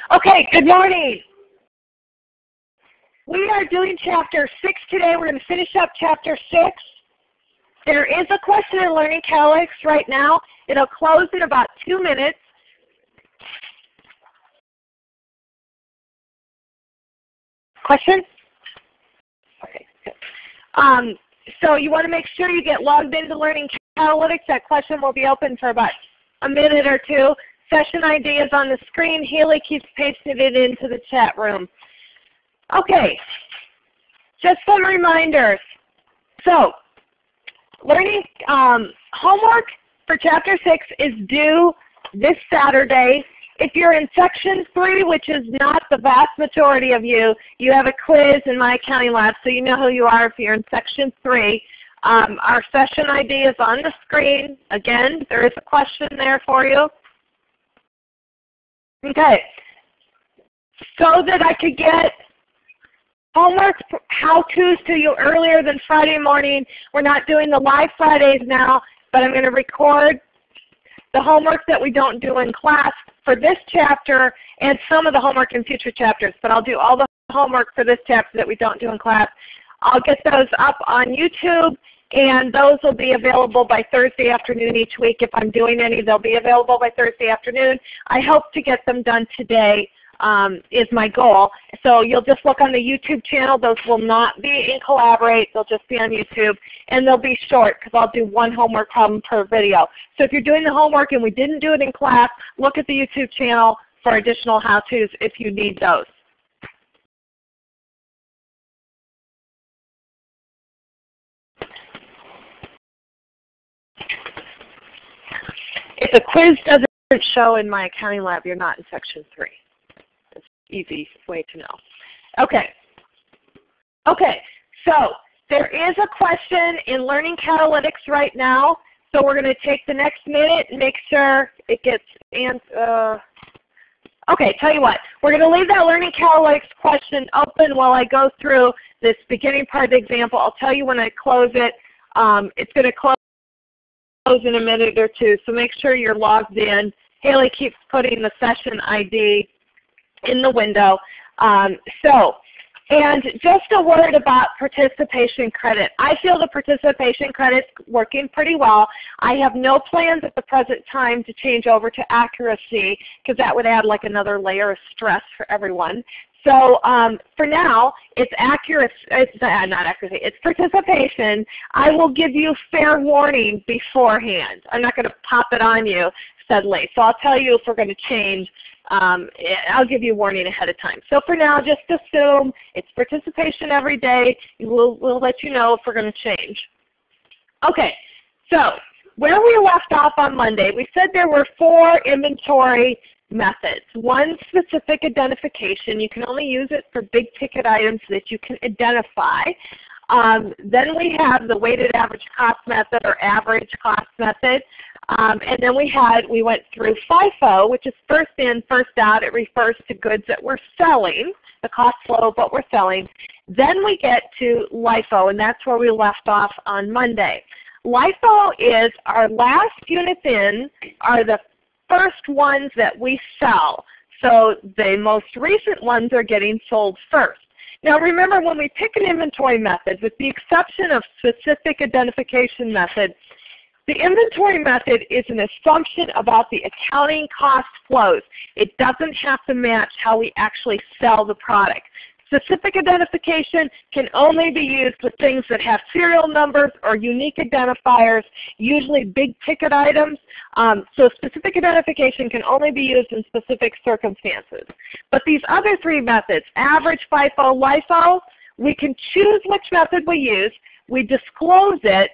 Okay, good morning. We are doing Chapter 6 today. We're going to finish up Chapter 6. There is a question in Learning Calix right now. It'll close in about 2 minutes. Question? Okay, good. So you want to make sure you get logged into Learning Analytics. That question will be open for about a minute or two. Session ID is on the screen. Haley keeps pasting it into the chat room. Okay, just some reminders. So, learning homework for Chapter 6 is due this Saturday. If you're in Section 3, which is not the vast majority of you, you have a quiz in My Accounting Lab, so you know who you are if you're in Section 3. Our session ID is on the screen. Again, there is a question there for you. Okay, so that I could get homework how-tos to you earlier than Friday morning. We're not doing the live Fridays now, but I'm going to record the homework that we don't do in class for this chapter and some of the homework in future chapters, but I'll do all the homework for this chapter that we don't do in class. I'll get those up on YouTube, and those will be available by Thursday afternoon each week. If I'm doing any, they'll be available by Thursday afternoon. I hope to get them done today is my goal. So you'll just look on the YouTube channel. Those will not be in Collaborate. They'll just be on YouTube. And they'll be short because I'll do one homework problem per video. So if you're doing the homework and we didn't do it in class, look at the YouTube channel for additional how-tos if you need those. If the quiz doesn't show in My Accounting Lab, you're not in Section 3. That's an easy way to know. Okay. Okay, so there is a question in Learning Catalytics right now, so we're going to take the next minute and make sure it gets answered. Okay, tell you what, we're going to leave that Learning Catalytics question open while I go through this beginning part of the example. I'll tell you when I close it. It's going to close in a minute or two, so make sure you're logged in. Haley keeps putting the session ID in the window. And just a word about participation credit. I feel the participation credit's working pretty well. I have no plans at the present time to change over to accuracy because that would add like another layer of stress for everyone. So for now, it's it's participation. I will give you fair warning beforehand. I'm not going to pop it on you suddenly. So I'll tell you if we're going to change. I'll give you warning ahead of time. So for now, just assume it's participation every day. We'll let you know if we're going to change. Okay, so where we left off on Monday, we said there were 4 inventory methods. One, specific identification. You can only use it for big ticket items that you can identify. Then we have the weighted average cost method or average cost method. And then we went through FIFO, which is first in, first out. It refers to goods that we're selling, the cost flow of what we're selling. Then we get to LIFO, and that's where we left off on Monday. LIFO is our last units in are the first ones that we sell. So the most recent ones are getting sold first. Now remember, when we pick an inventory method, with the exception of specific identification method, the inventory method is an assumption about the accounting cost flows. It doesn't have to match how we actually sell the product. Specific identification can only be used with things that have serial numbers or unique identifiers, usually big ticket items. So specific identification can only be used in specific circumstances. But these other 3 methods, average, FIFO, LIFO, we can choose which method we use, we disclose it,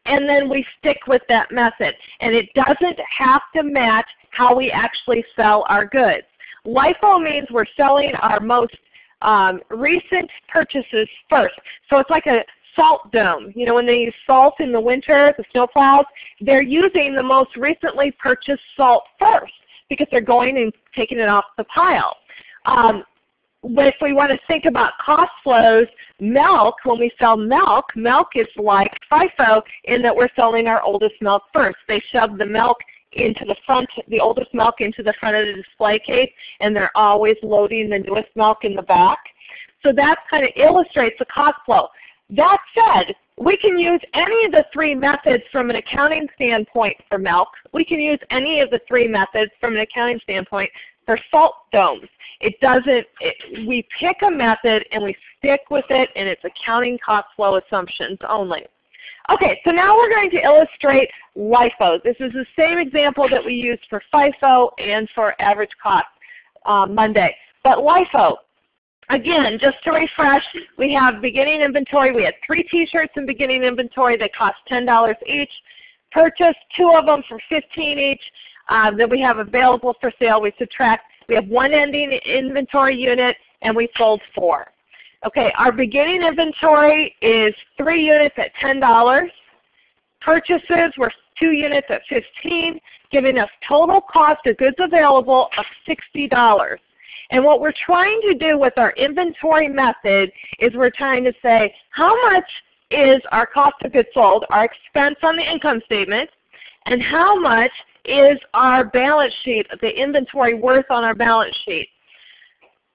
and then we stick with that method. And it doesn't have to match how we actually sell our goods. LIFO means we're selling our most recent purchases first. So it's like a salt dome. You know, when they use salt in the winter, the snow plows, they're using the most recently purchased salt first because they're going and taking it off the pile. If we want to think about cost flows, milk, when we sell milk, milk is like FIFO in that we're selling our oldest milk first. They shove the milk into the front, the oldest milk into the front of the display case, and they're always loading the newest milk in the back. So that kind of illustrates the cost flow. That said, we can use any of the three methods from an accounting standpoint for milk. We can use any of the three methods from an accounting standpoint for salt domes. We pick a method and we stick with it, and it's accounting cost flow assumptions only. Okay, so now we're going to illustrate LIFO. This is the same example that we used for FIFO and for average cost Monday. But LIFO, again, just to refresh, we have beginning inventory. We had 3 t-shirts in beginning inventory that cost $10 each. Purchased 2 of them for $15 each that we have available for sale. We subtract. We have 1 ending inventory unit, and we sold 4. Okay, our beginning inventory is 3 units at $10. Purchases were 2 units at $15, giving us total cost of goods available of $60. And what we're trying to do with our inventory method is we're trying to say how much is our cost of goods sold, our expense on the income statement, and how much is our balance sheet, the inventory worth on our balance sheet.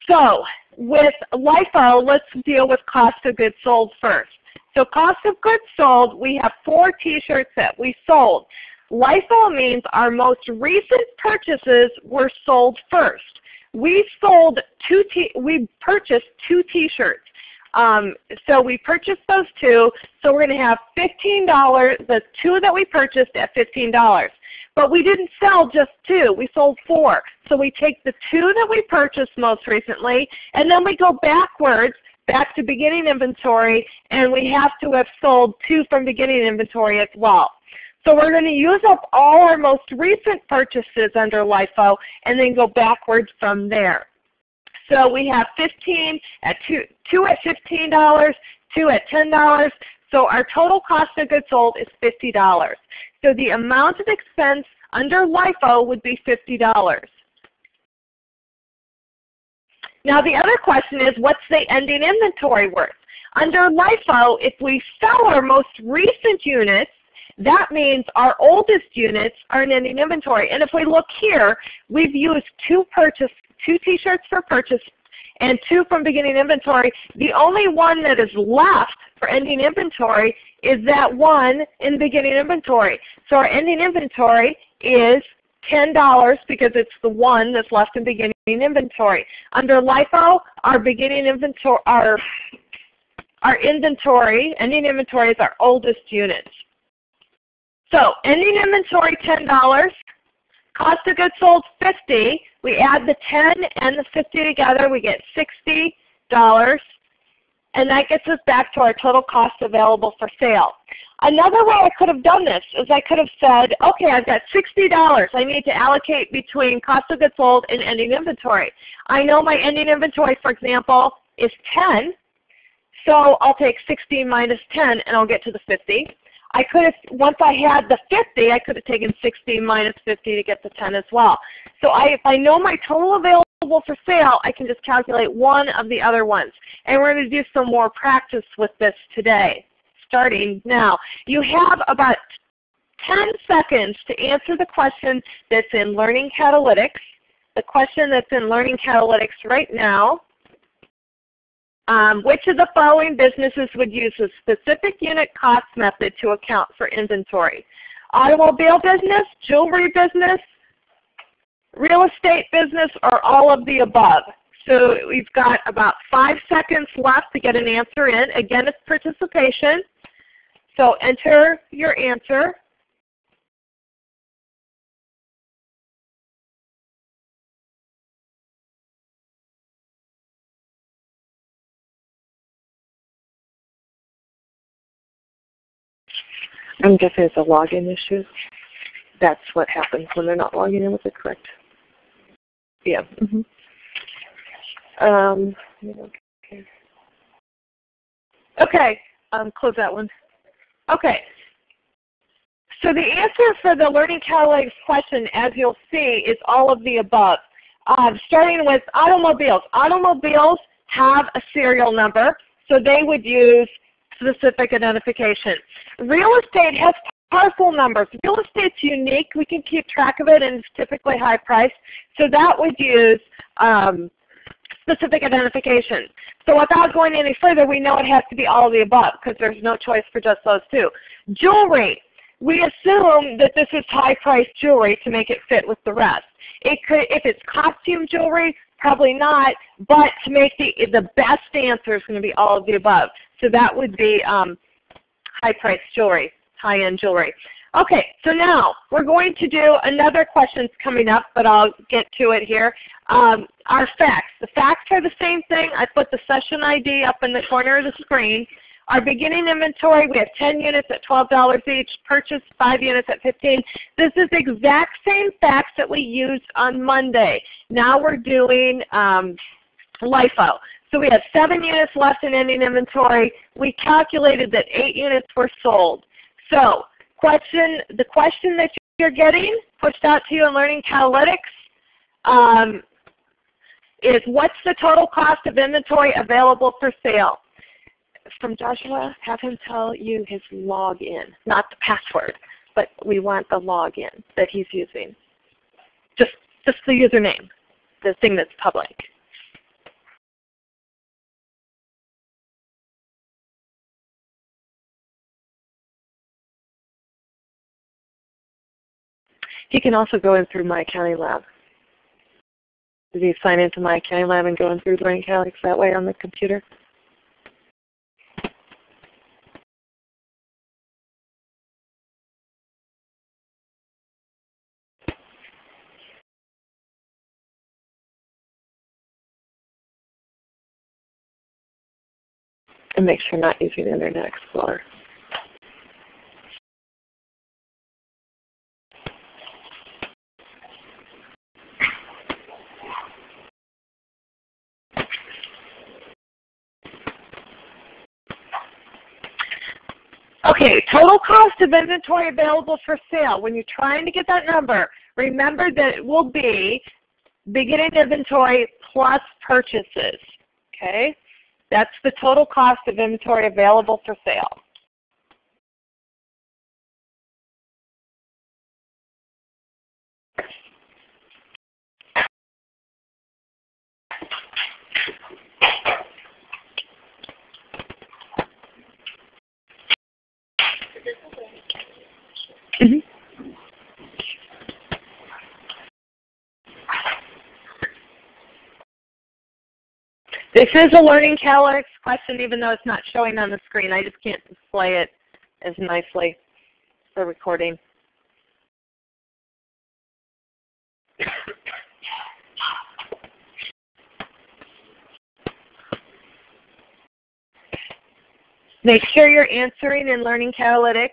So with LIFO, let's deal with cost of goods sold first. So cost of goods sold, we have 4 t-shirts that we sold. LIFO means our most recent purchases were sold first. We purchased 2 t-shirts. So we purchased those 2, so we're going to have $15, the 2 that we purchased at $15. But we didn't sell just 2, we sold 4. So we take the 2 that we purchased most recently, and then we go backwards, back to beginning inventory, and we have to have sold 2 from beginning inventory as well. So we're going to use up all our most recent purchases under LIFO and then go backwards from there. So we have 2 at $15, 2 at $10. So our total cost of goods sold is $50. So the amount of expense under LIFO would be $50. Now the other question is, what's the ending inventory worth? Under LIFO, if we sell our most recent units, that means our oldest units are in ending inventory. And if we look here, we've used 2 t-shirts for purchase and 2 from beginning inventory. The only one that is left for ending inventory is that one in beginning inventory. So our ending inventory is $10 because it's the one that's left in beginning inventory. Under LIFO, our beginning inventory, our inventory, ending inventory is our oldest units. So ending inventory $10, cost of goods sold $50. We add the 10 and the 50 together, we get $60. And that gets us back to our total cost available for sale. Another way I could have done this is I could have said, okay, I've got $60 I need to allocate between cost of goods sold and ending inventory. I know my ending inventory, for example, is 10. So I'll take 60 minus 10 and I'll get to the 50. I could have, once I had the 50, I could have taken 60 minus 50 to get the 10 as well. So if I know my total available for sale, I can just calculate one of the other ones. And we're going to do some more practice with this today, starting now. You have about 10 seconds to answer the question that's in Learning Catalytics. The question that's in Learning Catalytics right now. Which of the following businesses would use a specific unit cost method to account for inventory? Automobile business, jewelry business, real estate business, or all of the above? So we've got about 5 seconds left to get an answer in. Again, it's participation. So enter your answer. I'm guessing it's a login issue. That's what happens when they're not logging in with the correct. Yeah. Mm-hmm. Okay. Close that one. Okay. So the answer for the Learning Catalytics question, as you'll see, is all of the above. Starting with automobiles. Automobiles have a serial number, so they would use specific identification. Real estate has Parcel numbers. Real estate's unique. We can keep track of it, and it's typically high priced. So that would use specific identification. So without going any further, we know it has to be all of the above because there's no choice for just those two. Jewelry. We assume that this is high-priced jewelry to make it fit with the rest. It could, if it's costume jewelry, probably not, but to make the best answer is going to be all of the above. So that would be high-priced jewelry, high-end jewelry. Okay, so now we're going to do another question's coming up, but I'll get to it here. Our facts. The facts are the same thing. I put the session ID up in the corner of the screen. Our beginning inventory, we have 10 units at $12 each, purchase 5 units at $15. This is the exact same facts that we used on Monday. Now we're doing LIFO. So we have 7 units left in ending inventory. We calculated that 8 units were sold. So the question that you're getting pushed out to you in Learning Catalytics is what's the total cost of inventory available for sale? From Joshua, have him tell you his login, not the password, but we want the login that he's using. Just the username, the thing that's public. He can also go in through My Accounting Lab. Did he sign into My Accounting Lab and go in through Learning Catalytics that way on the computer? And make sure not using Internet Explorer. Okay, total cost of inventory available for sale. When you're trying to get that number, remember that it will be beginning inventory plus purchases. Okay? That's the total cost of inventory available for sale. Mm-hmm. This is a Learning Catalytics question, even though it's not showing on the screen. I just can't display it as nicely for recording. Make sure you're answering in Learning Catalytics.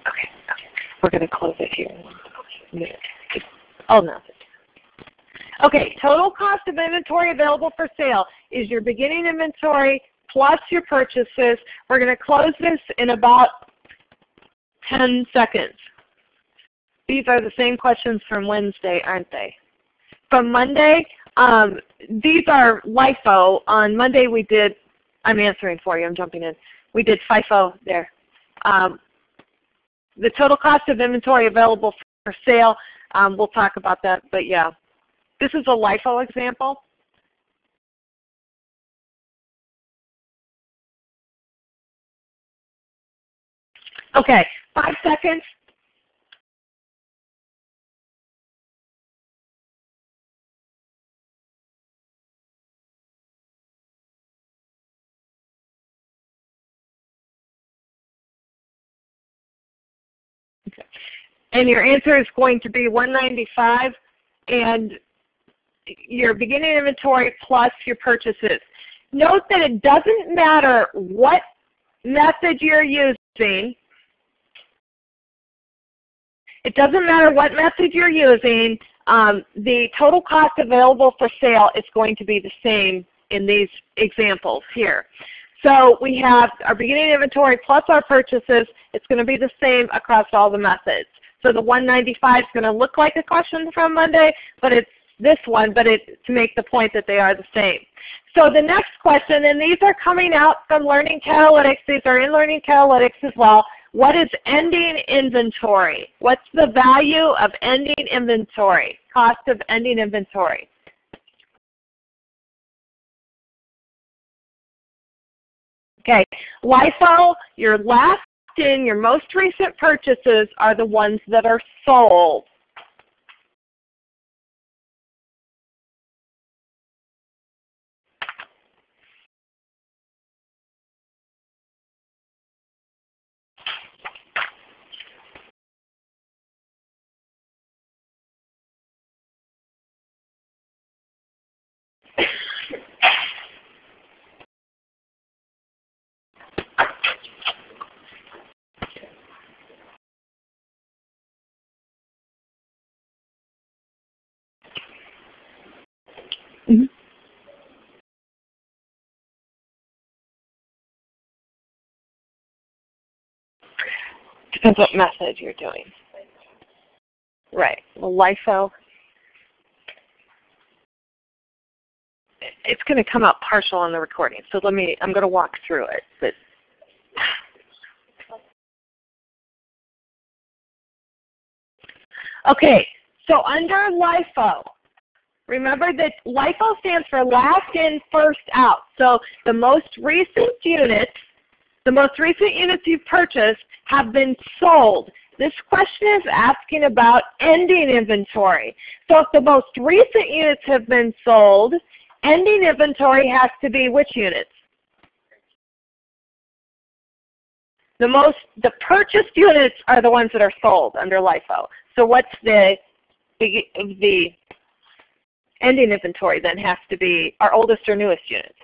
Okay. We're going to close it here in a minute. Oh, no. Okay, total cost of inventory available for sale is your beginning inventory plus your purchases. We're going to close this in about 10 seconds. These are the same questions from Wednesday, aren't they? From Monday, these are LIFO. On Monday we did, I'm answering for you, I'm jumping in. We did FIFO there. The total cost of inventory available for sale, we'll talk about that, but yeah. This is a LIFO example. Okay, 5 seconds. Okay. And your answer is going to be 195 and your beginning inventory plus your purchases. Note that it doesn't matter what method you're using. It doesn't matter what method you're using. the total cost available for sale is going to be the same in these examples here. So we have our beginning inventory plus our purchases. It's going to be the same across all the methods. So the 195 is going to look like a question from Monday, but it's this one, but it's to make the point that they are the same. So the next question, and these are coming out from Learning Catalytics. These are in Learning Catalytics as well. What is ending inventory? What's the value of ending inventory? Cost of ending inventory. Okay, LIFO, your last in, your most recent purchases are the ones that are sold. Mm-hmm. Depends what method you're doing. Right. Well, LIFO, it's going to come out partial on the recording. So I'm going to walk through it. But okay, so under LIFO, remember that LIFO stands for last in, first out. So the most recent units you've purchased have been sold. This question is asking about ending inventory. So if the most recent units have been sold, ending inventory has to be which units? The purchased units are the ones that are sold under LIFO. So what's the ending inventory then has to be our oldest or newest units?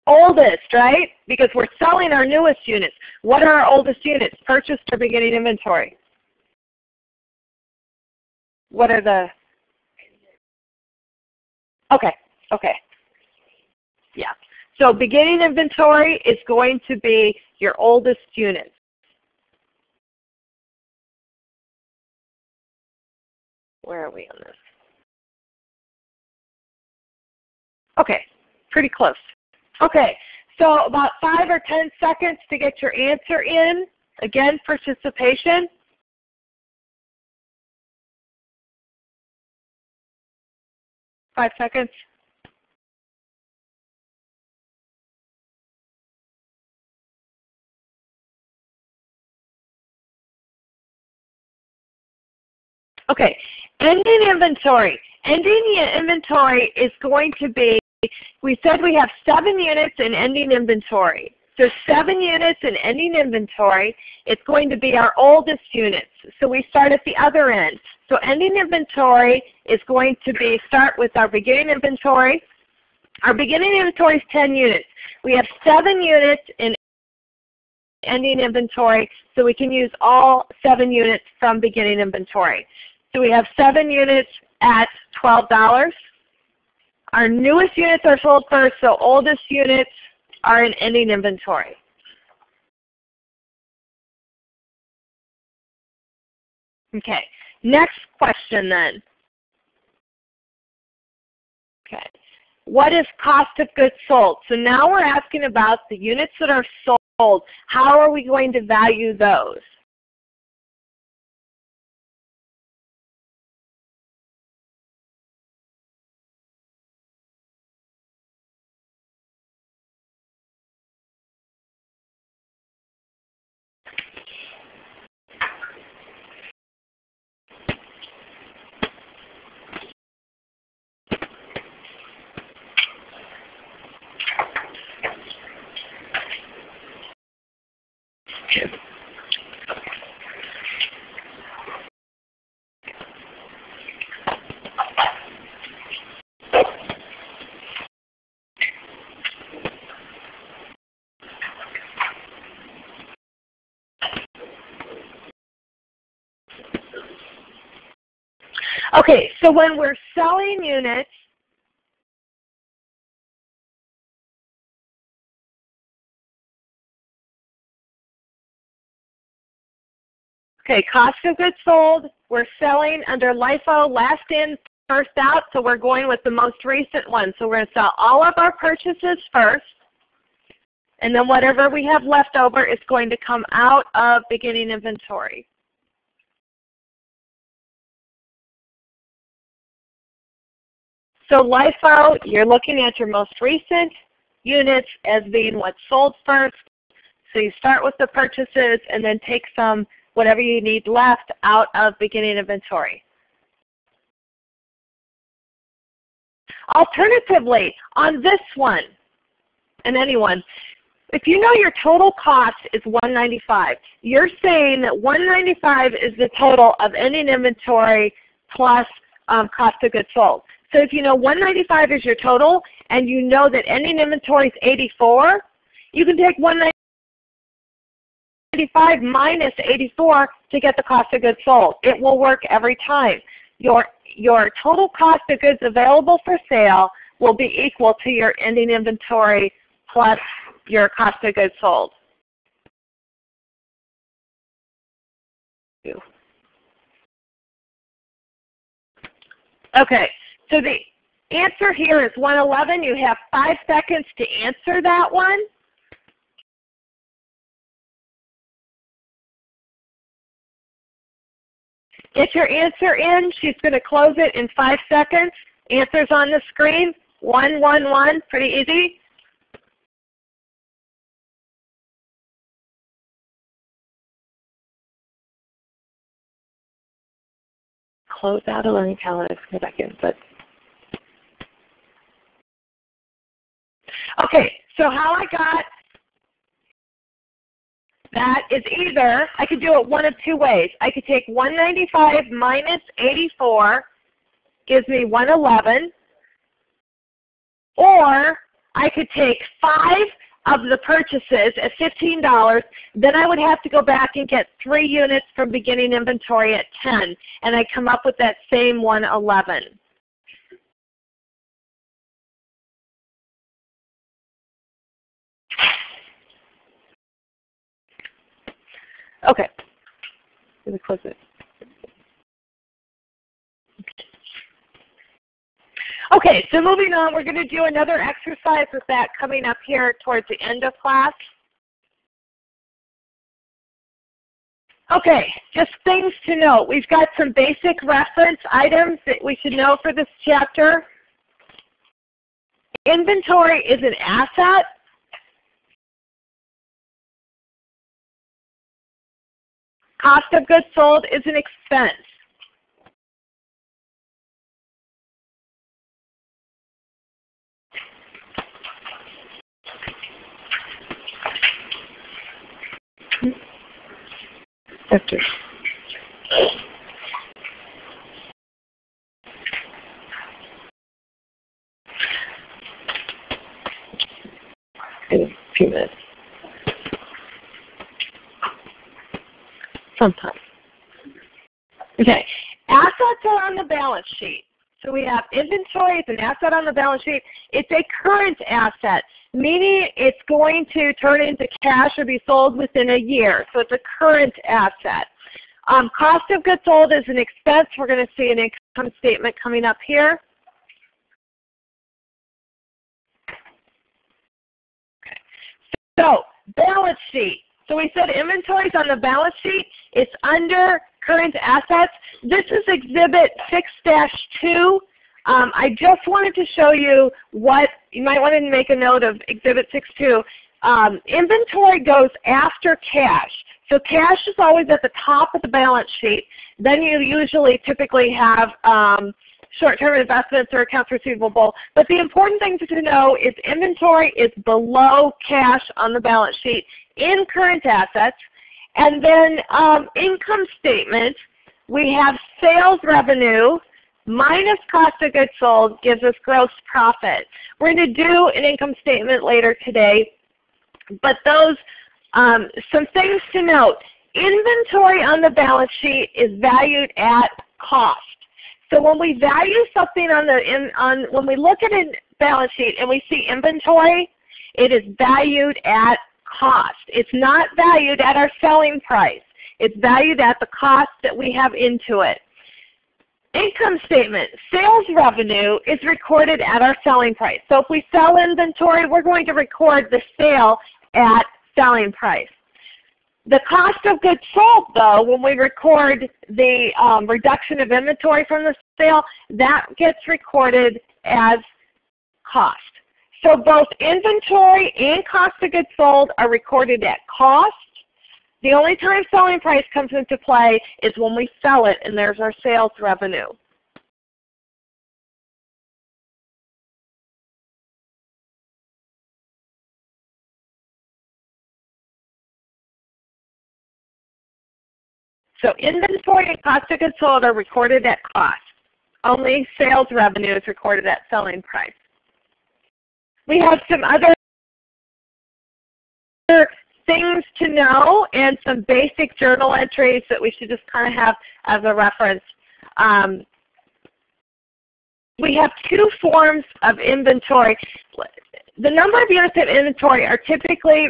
Oldest, right? Because we're selling our newest units. What are our oldest units? Purchased or beginning inventory? What are the? Okay. Yeah. So beginning inventory is going to be your oldest units. Where are we on this? Okay, pretty close. Okay, so about 5 or 10 seconds to get your answer in. Again, participation. Five seconds. Okay, ending inventory. Ending inventory is going to be, we said we have 7 units in ending inventory. So 7 units in ending inventory, it's going to be our oldest units. So we start at the other end. So ending inventory is going to be, start with our beginning inventory. Our beginning inventory is 10 units. We have 7 units in ending inventory, so we can use all 7 units from beginning inventory. So we have 7 units at $12. Our newest units are sold first, so oldest units are in ending inventory. Okay, next question then. Okay, what is cost of goods sold? So now we're asking about the units that are sold. How are we going to value those? Okay, so when we're selling units, okay, cost of goods sold, we're selling under LIFO, last in, first out, so we're going with the most recent one. So we're going to sell all of our purchases first, and then whatever we have left over is going to come out of beginning inventory. So LIFO, you're looking at your most recent units as being what's sold first. So you start with the purchases and then take some, whatever you need left, out of beginning inventory. Alternatively, on this one, and anyone, if you know your total cost is $195, you're saying that $195 is the total of ending inventory plus cost of goods sold. So if you know $195 is your total and you know that ending inventory is $84, you can take $195 minus $84 to get the cost of goods sold. It will work every time. Your total cost of goods available for sale will be equal to your ending inventory plus your cost of goods sold. Okay, so the answer here is 111. You have 5 seconds to answer that one. Get your answer in. She's going to close it in 5 seconds. Answers on the screen. 111, pretty easy. Close out a learning calendar, go back in, but. Okay, so how I got that is either, I could do it one of two ways. I could take 195 minus 84, gives me 111, or I could take 5 of the purchases at $15, then I would have to go back and get 3 units from beginning inventory at 10, and I come up with that same 111. Okay, Let me close it. Okay, so moving on, we're going to do another exercise with that coming up here towards the end of class. Okay, just things to note. We've got some basic reference items that we should know for this chapter. Inventory is an asset. Cost of goods sold is an expense. After. In a few minutes. Sometime. Okay, assets are on the balance sheet. So we have inventory, it's an asset on the balance sheet. It's a current asset, meaning it's going to turn into cash or be sold within a year. So it's a current asset. Cost of goods sold is an expense. We're going to see an income statement coming up here. Okay. So balance sheet. So we said inventory is on the balance sheet. It's under current assets. This is Exhibit 6-2. I just wanted to show you what, you might want to make a note of Exhibit 6-2. Inventory goes after cash. So cash is always at the top of the balance sheet. Then you usually typically have short-term investments or accounts receivable. But the important thing to know is inventory is below cash on the balance sheet in current assets. And then income statement, we have sales revenue minus cost of goods sold gives us gross profit. We're going to do an income statement later today. But those, some things to note. Inventory on the balance sheet is valued at cost. So when we value something when we look at a balance sheet and we see inventory, it is valued at cost. It's not valued at our selling price. It's valued at the cost that we have into it. Income statement, sales revenue is recorded at our selling price. So if we sell inventory, we're going to record the sale at selling price. The cost of goods sold, though, when we record the reduction of inventory from the sale, that gets recorded as cost. So both inventory and cost of goods sold are recorded at cost. The only time selling price comes into play is when we sell it, and there's our sales revenue. So inventory and cost of goods sold are recorded at cost. Only sales revenue is recorded at selling price. We have some other things to know and some basic journal entries that we should just kind of have as a reference. We have two forms of inventory. The number of units of inventory are typically,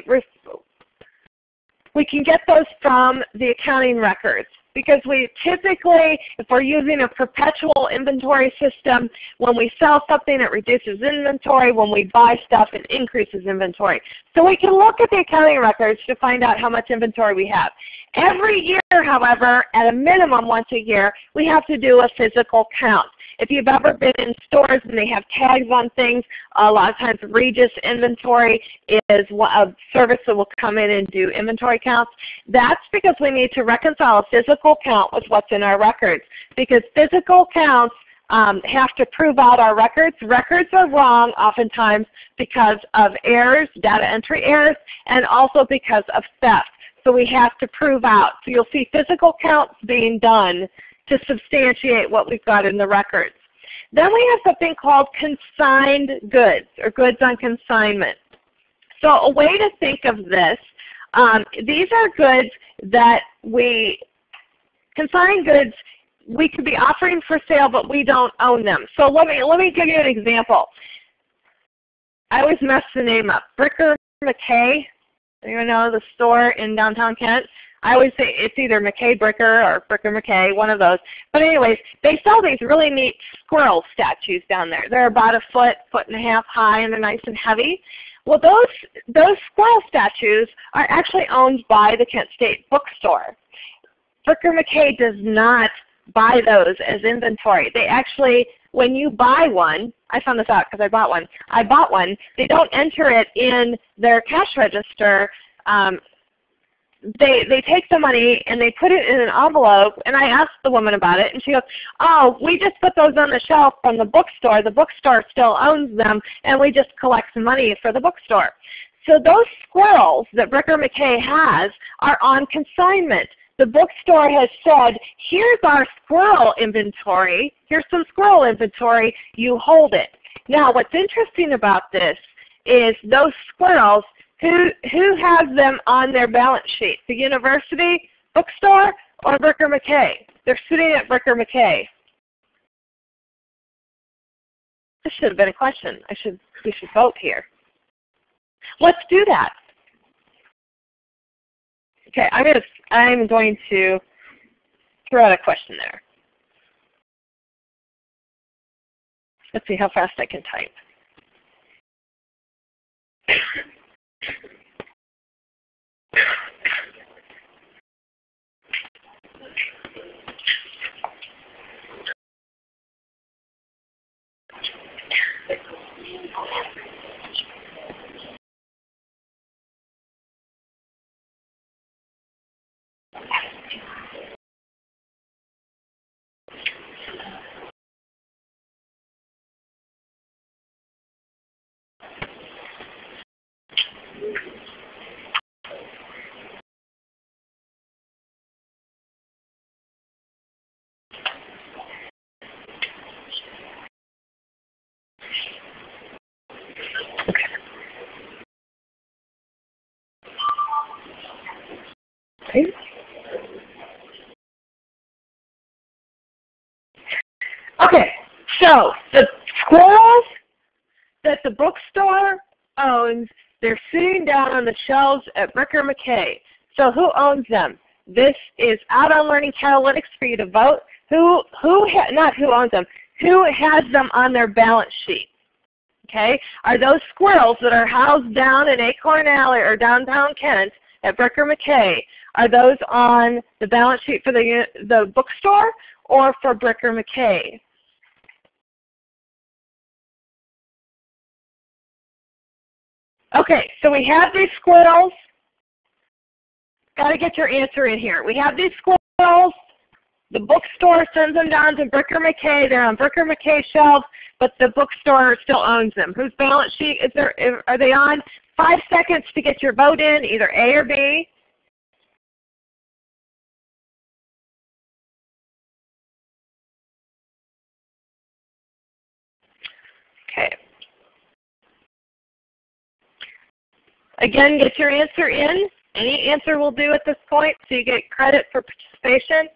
we can get those from the accounting records, because we typically, if we're using a perpetual inventory system, when we sell something it reduces inventory, when we buy stuff it increases inventory. So we can look at the accounting records to find out how much inventory we have. Every year, however, at a minimum once a year, we have to do a physical count. If you've ever been in stores and they have tags on things, a lot of times Regis Inventory is a service that will come in and do inventory counts. That's because we need to reconcile a physical count with what's in our records, because physical counts have to prove out our records. Records are wrong oftentimes because of errors, data entry errors, and also because of theft. So we have to prove out. So you'll see physical counts being done to substantiate what we've got in the records. Then we have something called consigned goods, or goods on consignment. So a way to think of this, these are goods that consigned goods we could be offering for sale, but we don't own them. So let me give you an example. I always mess the name up. Bricker McKay, you know, the store in downtown Kent. I always say it's either McKay Bricker or Bricker McKay, one of those. But anyways, they sell these really neat squirrel statues down there. They're about a foot and a half high, and they're nice and heavy. Well, those squirrel statues are actually owned by the Kent State Bookstore. Bricker McKay does not buy those as inventory. They actually, when you buy one, I found this out because I bought one, they don't enter it in their cash register. They take the money and they put it in an envelope, and I asked the woman about it, and she goes, oh, we just put those on the shelf from the bookstore. The bookstore still owns them, and we just collect some money for the bookstore. So those squirrels that Bricker McKay has are on consignment. The bookstore has said, here's our squirrel inventory. Here's some squirrel inventory. You hold it. Now what's interesting about this is those squirrels, who has them on their balance sheet? The university, bookstore, or Bricker McKay? They're sitting at Bricker McKay. This should have been a question. We should vote here. Let's do that. Okay, I'm going to throw out a question there. Let's see how fast I can type. Okay. So the squirrels that the bookstore owns, they're sitting down on the shelves at Bricker McKay. So who owns them? This is out on Learning Catalytics for you to vote. Not who owns them, who has them on their balance sheet? Okay, are those squirrels that are housed down in Acorn Alley or downtown Kent at Bricker McKay, are those on the balance sheet for the bookstore or for Bricker McKay? Okay, so we have these squirrels. Got to get your answer in here. We have these squirrels. The bookstore sends them down to Bricker McKay. They're on Bricker McKay shelves, but the bookstore still owns them. Whose balance sheet are they on? 5 seconds to get your vote in, either A or B. Okay. Again, get your answer in. Any answer will do at this point, so you get credit for participation.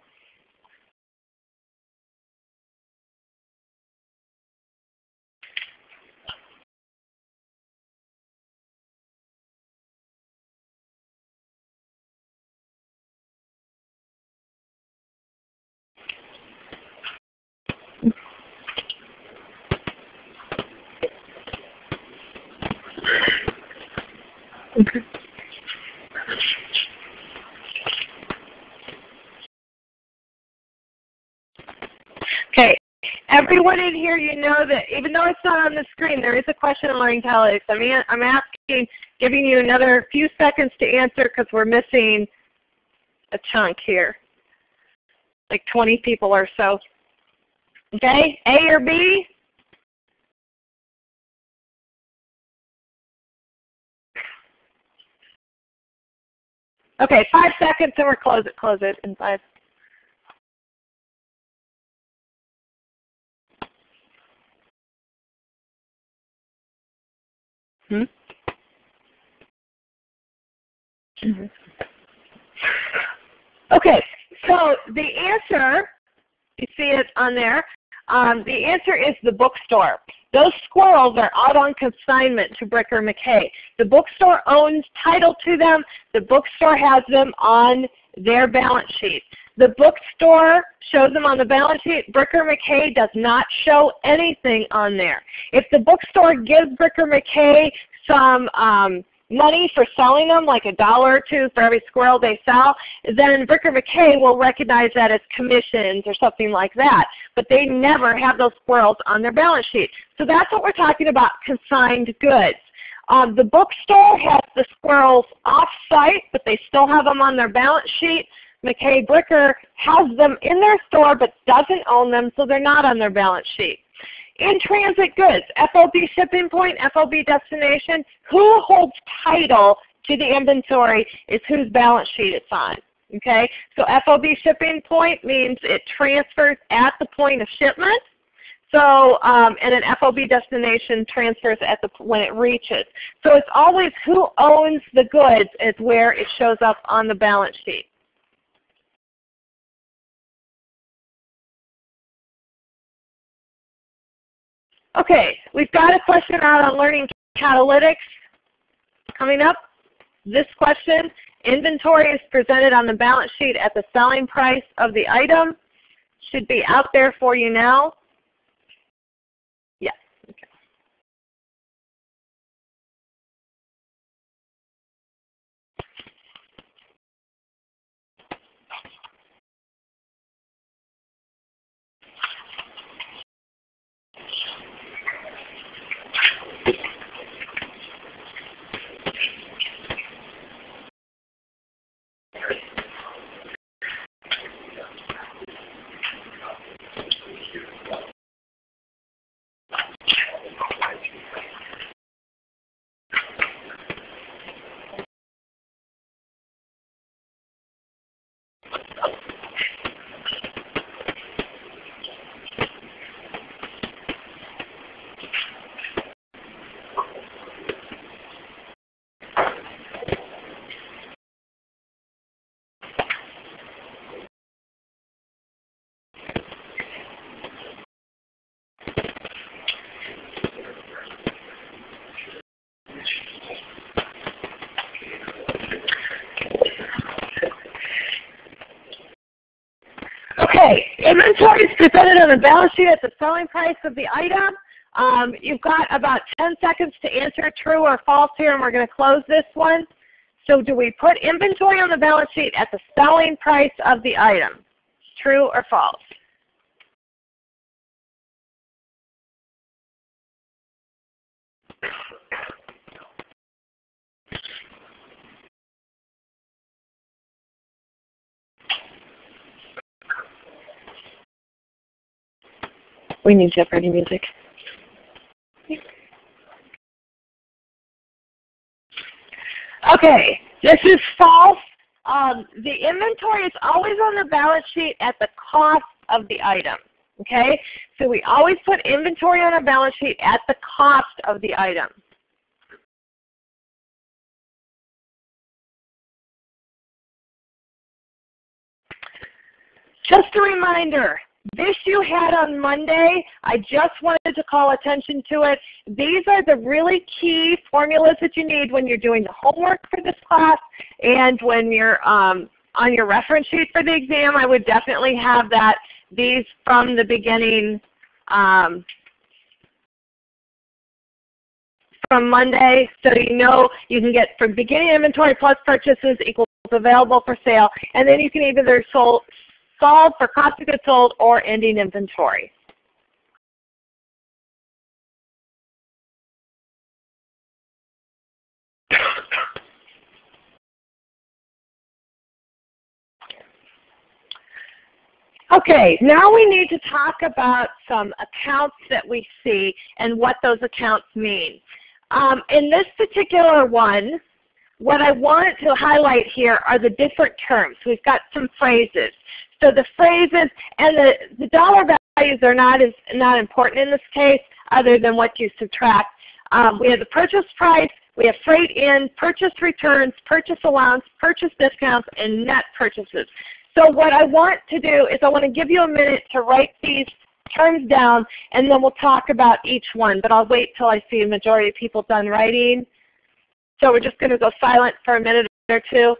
Okay. Okay, everyone in here, you know that even though it's not on the screen, there is a question on Learning Catalytics. I'm asking, giving you another few seconds to answer because we're missing a chunk here, like 20 people or so. Okay, A or B? Okay, 5 seconds and we're close it in 5. Okay, so the answer, you see it on there, the answer is the bookstore. Those squirrels are out on consignment to Bricker McKay. The bookstore owns title to them. The bookstore has them on their balance sheet. The bookstore shows them on the balance sheet. Bricker McKay does not show anything on there. If the bookstore gives Bricker McKay some money for selling them, like $1 or $2 for every squirrel they sell, then Bricker McKay will recognize that as commissions or something like that. But they never have those squirrels on their balance sheet. So that's what we're talking about, consigned goods. The bookstore has the squirrels off-site, but they still have them on their balance sheet. McKay Bricker has them in their store but doesn't own them, so they're not on their balance sheet. In-transit goods, FOB shipping point, FOB destination, who holds title to the inventory is whose balance sheet it's on. Okay, so FOB shipping point means it transfers at the point of shipment. So, and an FOB destination transfers at when it reaches. So it's always who owns the goods is where it shows up on the balance sheet. Okay, we've got a question out on Learning Catalytics coming up. This question, inventory is presented on the balance sheet at the selling price of the item. Should be out there for you now. Yes. Okay. Okay, inventory is presented on the balance sheet at the selling price of the item. You've got about 10 seconds to answer true or false here, and we're going to close this one. So do we put inventory on the balance sheet at the selling price of the item? True or false? We need Jeopardy music. Okay, this is false. The inventory is always on the balance sheet at the cost of the item. Okay, so we always put inventory on our balance sheet at the cost of the item. Just a reminder, this you had on Monday. I just wanted to call attention to it. These are the really key formulas that you need when you're doing the homework for this class and when you're on your reference sheet for the exam. I would definitely have these from the beginning from Monday, so you know you can get from beginning inventory plus purchases equals available for sale, and then you can either solve for cost of goods sold or ending inventory. Okay, now we need to talk about some accounts that we see and what those accounts mean. In this particular one, what I want to highlight here are the different terms. We've got some phrases. So the phrases and the dollar values are not important in this case other than what you subtract. We have the purchase price, we have freight in, purchase returns, purchase allowance, purchase discounts, and net purchases. So what I want to do is I want to give you a minute to write these terms down, and then we'll talk about each one. But I'll wait till I see a majority of people done writing. So we're just going to go silent for a minute or two.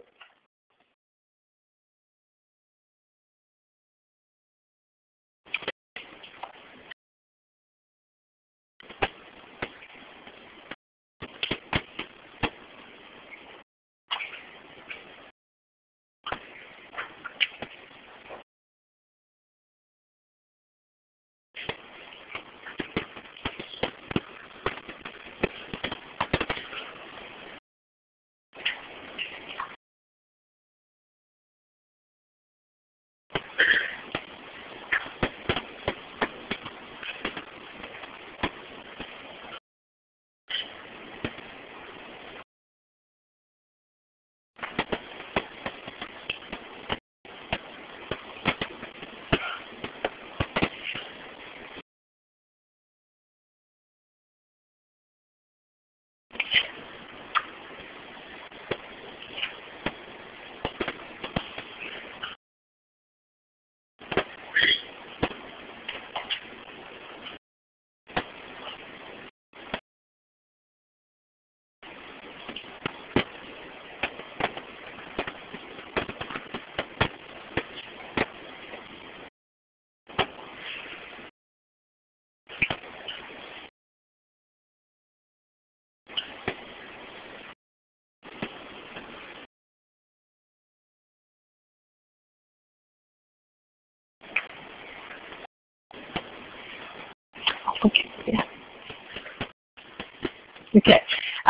Okay. Yeah.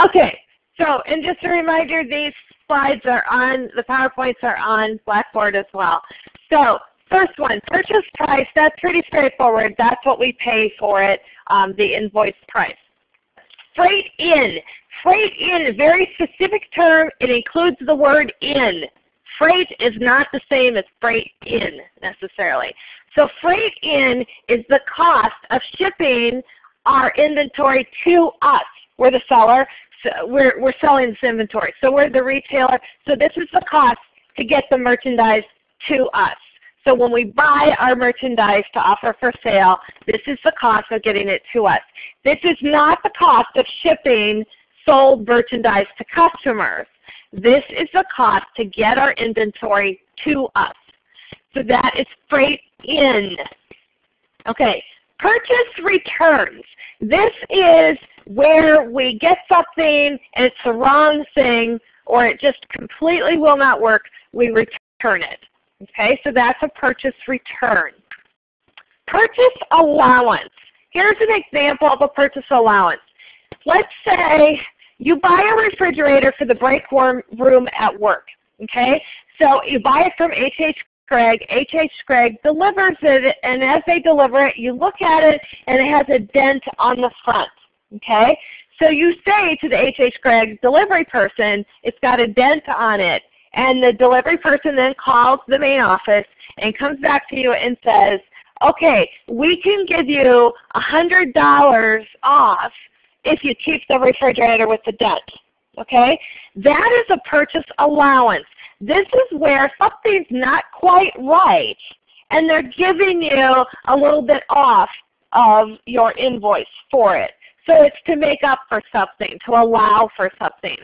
Okay. So, and just a reminder, these slides are on, the PowerPoints are on Blackboard as well. So, first one, purchase price, that's pretty straightforward. That's what we pay for it, the invoice price. Freight in. Freight in, a very specific term. It includes the word in. Freight is not the same as freight in necessarily. So freight in is the cost of shipping our inventory to us. We're the seller. So we're selling this inventory. So we're the retailer. So this is the cost to get the merchandise to us. So when we buy our merchandise to offer for sale, this is the cost of getting it to us. This is not the cost of shipping sold merchandise to customers. This is the cost to get our inventory to us. So that is freight in. Okay, purchase returns. This is where we get something and it's the wrong thing or it just completely will not work. We return it. Okay, so that's a purchase return. Purchase allowance. Here's an example of a purchase allowance. Let's say you buy a refrigerator for the break room at work. Okay, so you buy it from H.H. Gregg. H.H. Gregg delivers it, and as they deliver it, you look at it, and it has a dent on the front. Okay, so you say to the H.H. Gregg delivery person, it's got a dent on it, and the delivery person then calls the main office and comes back to you and says, okay, we can give you $100 off if you keep the refrigerator with the dent. Okay, that is a purchase allowance. This is where something's not quite right, and they're giving you a little bit off of your invoice for it. So it's to make up for something, to allow for something.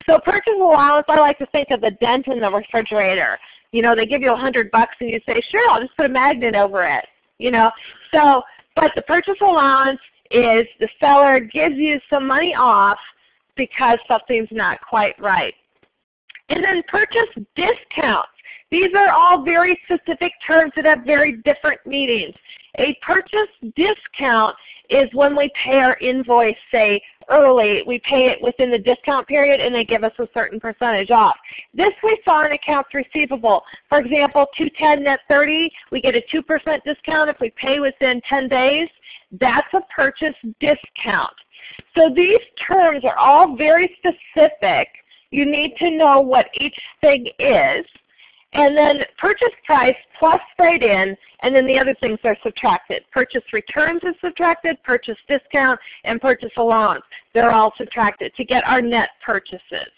So purchase allowance, I like to think of the dent in the refrigerator. You know, they give you $100 and you say, sure, I'll just put a magnet over it. You know, so, but the purchase allowance is the seller gives you some money off because something's not quite right. And then purchase discounts. These are all very specific terms that have very different meanings. A purchase discount is when we pay our invoice, say, early. We pay it within the discount period and they give us a certain percentage off. This we saw in accounts receivable. For example, 210 net 30, we get a 2% discount if we pay within 10 days. That's a purchase discount. So these terms are all very specific. You need to know what each thing is. And then purchase price plus freight in, and then the other things are subtracted. Purchase returns is subtracted, purchase discount, and purchase allowance. They're all subtracted to get our net purchases.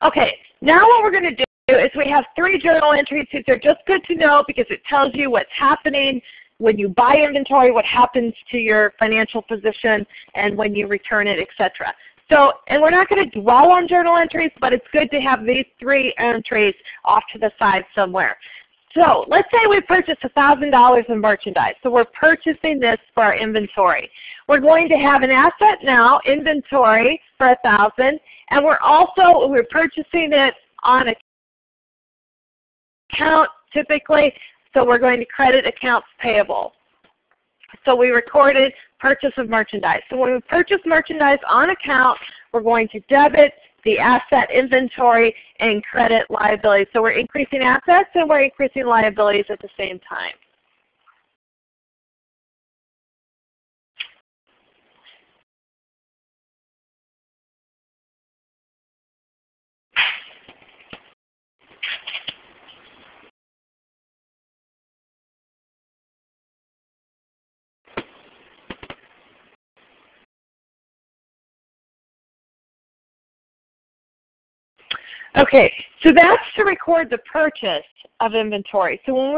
Okay, now what we're going to do is we have 3 journal entries. These are just good to know because it tells you what's happening when you buy inventory, what happens to your financial position, and when you return it, etc. So, and we're not going to dwell on journal entries, but it's good to have these 3 entries off to the side somewhere. So let's say we purchased $1,000 in merchandise. So we're purchasing this for our inventory. We're going to have an asset now, inventory, for $1,000, and we're purchasing it on account typically. So we're going to credit accounts payable. So we recorded purchase of merchandise. So when we purchase merchandise on account, we're going to debit the asset inventory and credit liabilities. So we're increasing assets and we're increasing liabilities at the same time. Okay, so that's to record the purchase of inventory. So when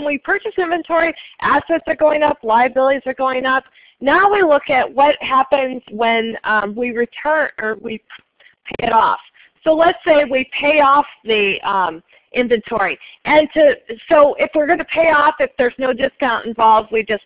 we purchase inventory, assets are going up, liabilities are going up. Now we look at what happens when we return or we pay it off. So let's say we pay off the inventory, and so if we're going to pay off, if there's no discount involved, we just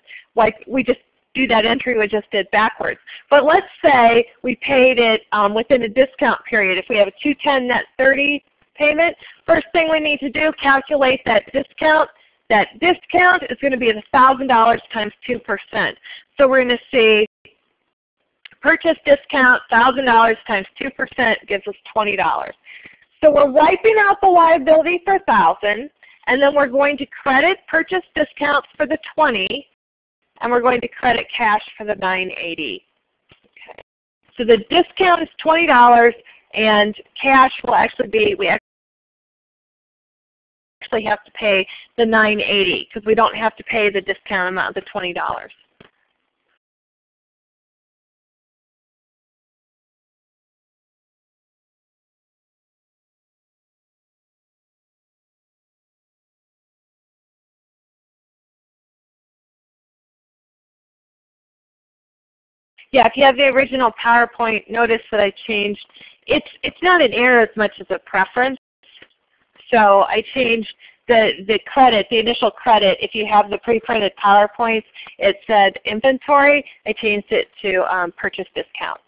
do that entry we just did backwards. But let's say we paid it within a discount period. If we have a 210 net 30 payment, first thing we need to do, calculate that discount. That discount is going to be $1,000 times 2%. So we're going to see purchase discount, $1,000 times 2% gives us $20. So we're wiping out the liability for $1,000, and then we're going to credit purchase discounts for the $20, and we're going to credit cash for the $9.80. Okay. So the discount is $20, and cash will actually be, we actually have to pay the $9.80 because we don't have to pay the discount amount of the $20. Yeah, if you have the original PowerPoint, notice that I changed. It's not an error as much as a preference. So I changed the credit, the initial credit. If you have the pre-printed PowerPoints, it said inventory. I changed it to purchase discount.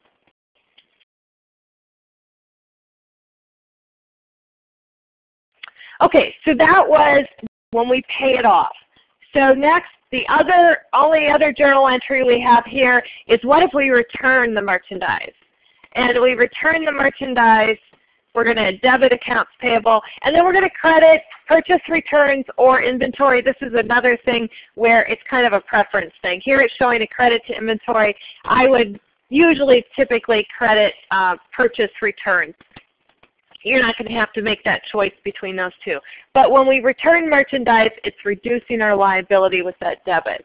Okay, so that was when we pay it off. So next, the only other journal entry we have here is what if we return the merchandise? And we return the merchandise, we're going to debit accounts payable, and then we're going to credit purchase returns or inventory. This is another thing where it's kind of a preference thing. Here it's showing a credit to inventory. I would usually typically credit purchase returns. You're not going to have to make that choice between those two. But when we return merchandise, it's reducing our liability with that debit.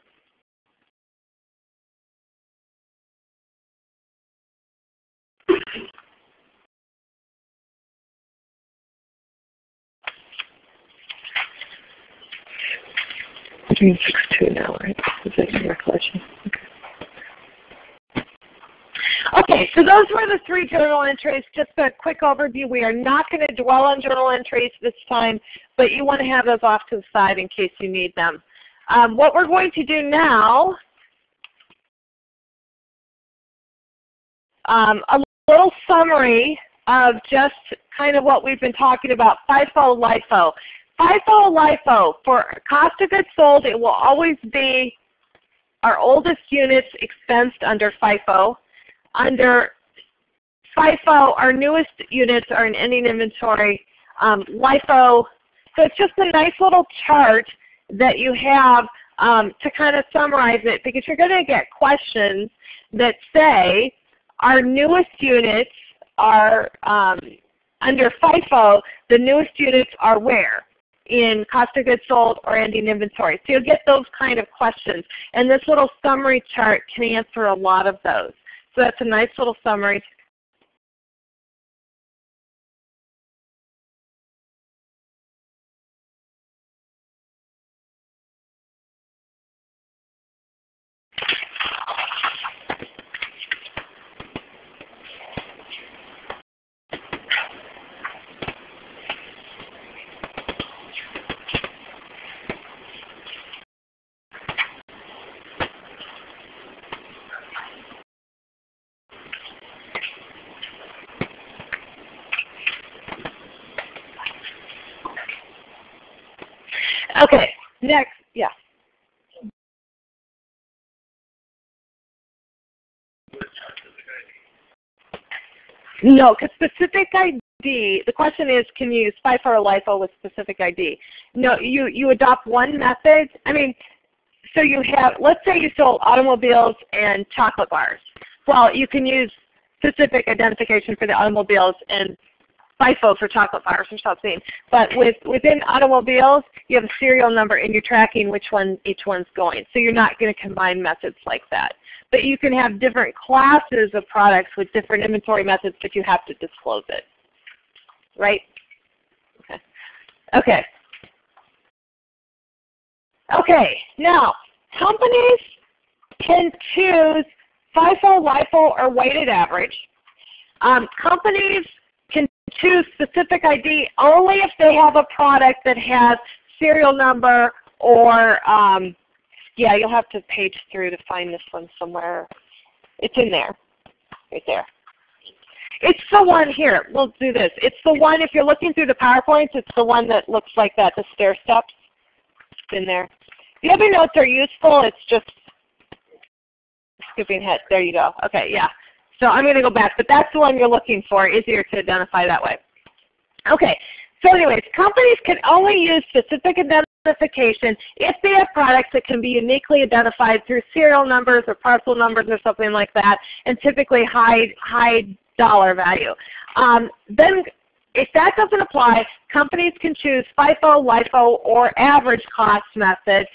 We're doing 6-2 now, right? Is that your recollection? Okay. Okay, so those were the 3 journal entries. Just a quick overview. We are not going to dwell on journal entries this time, but you want to have those off to the side in case you need them. What we're going to do now, a little summary of just kind of what we've been talking about, FIFO, LIFO. FIFO, LIFO, for cost of goods sold, it will always be our oldest units expensed under FIFO. Under FIFO, our newest units are in ending inventory. LIFO, so it's just a nice little chart that you have to kind of summarize it, because you're going to get questions that say our newest units are under FIFO, the newest units are where? In cost of goods sold or ending inventory. So you'll get those kind of questions. And this little summary chart can answer a lot of those. So that's a nice little summary. Okay, next, yeah. No, because specific ID, the question is, can you use FIFO or LIFO with specific ID? No, you adopt one method. I mean, so you have, let's say you sold automobiles and chocolate bars. Well, you can use specific identification for the automobiles and FIFO for chocolate bars or something. But within automobiles, you have a serial number and you're tracking which one each one's going. So you're not going to combine methods like that. But you can have different classes of products with different inventory methods, but you have to disclose it. Right? Okay. Okay. Okay. Now, companies can choose FIFO, LIFO, or weighted average. Companies can choose specific ID only if they have a product that has serial number or, yeah, you'll have to page through to find this one somewhere. It's in there, right there. It's the one here. We'll do this. It's the one, if you're looking through the PowerPoints, it's the one that looks like that, the stair steps. It's in there. The other notes are useful. It's just skipping ahead. There you go. Okay, yeah. So I'm going to go back, but that's the one you're looking for. Easier to identify that way. Okay, so anyways, companies can only use specific identification if they have products that can be uniquely identified through serial numbers or parcel numbers or something like that, and typically high dollar value. Then if that doesn't apply, companies can choose FIFO, LIFO, or average cost method.